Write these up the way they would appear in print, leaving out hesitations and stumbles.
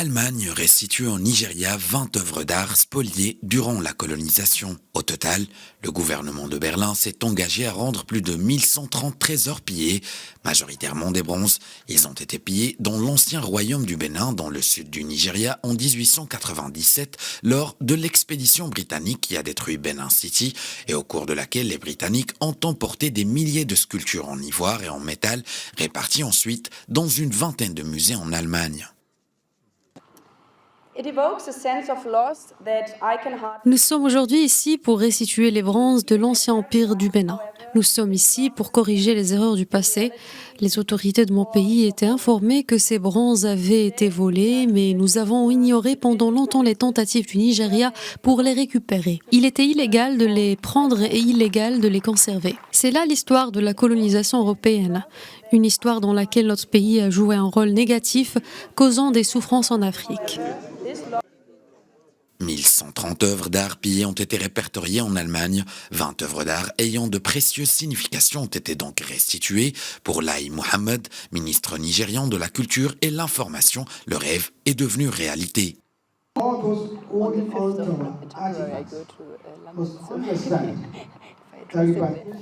L'Allemagne restitue au Nigeria 20 œuvres d'art spoliées durant la colonisation. Au total, le gouvernement de Berlin s'est engagé à rendre plus de 1130 trésors pillés, majoritairement des bronzes. Ils ont été pillés dans l'ancien royaume du Bénin, dans le sud du Nigeria, en 1897, lors de l'expédition britannique qui a détruit Benin City et au cours de laquelle les Britanniques ont emporté des milliers de sculptures en ivoire et en métal, réparties ensuite dans une vingtaine de musées en Allemagne. Nous sommes aujourd'hui ici pour restituer les bronzes de l'ancien empire du Bénin. Nous sommes ici pour corriger les erreurs du passé. Les autorités de mon pays étaient informées que ces bronzes avaient été volés, mais nous avons ignoré pendant longtemps les tentatives du Nigeria pour les récupérer. Il était illégal de les prendre et illégal de les conserver. C'est là l'histoire de la colonisation européenne. Une histoire dans laquelle notre pays a joué un rôle négatif, causant des souffrances en Afrique. 1130 œuvres d'art pillées ont été répertoriées en Allemagne. 20 œuvres d'art ayant de précieuses significations ont été donc restituées. Pour Lai Mohammed, ministre nigérian de la Culture et l'Information, le rêve est devenu réalité.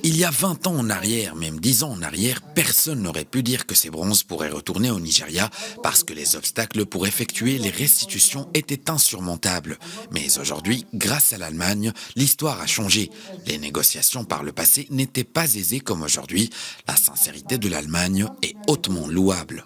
Il y a 20 ans en arrière, même 10 ans en arrière, personne n'aurait pu dire que ces bronzes pourraient retourner au Nigeria parce que les obstacles pour effectuer les restitutions étaient insurmontables. Mais aujourd'hui, grâce à l'Allemagne, l'histoire a changé. Les négociations par le passé n'étaient pas aisées comme aujourd'hui. La sincérité de l'Allemagne est hautement louable.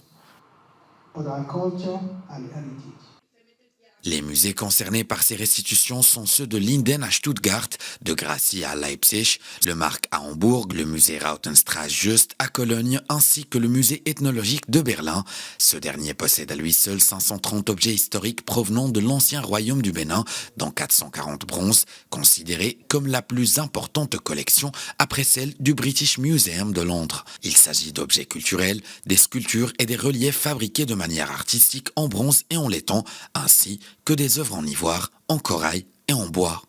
Les musées concernés par ces restitutions sont ceux de Linden à Stuttgart, de Gracie à Leipzig, le Mark à Hambourg, le musée Rautenstrasse Just à Cologne, ainsi que le musée ethnologique de Berlin. Ce dernier possède à lui seul 530 objets historiques provenant de l'ancien royaume du Bénin, dont 440 bronzes, considérés comme la plus importante collection après celle du British Museum de Londres. Il s'agit d'objets culturels, des sculptures et des reliefs fabriqués de manière artistique en bronze et en laiton, ainsi que des œuvres en ivoire, en corail et en bois.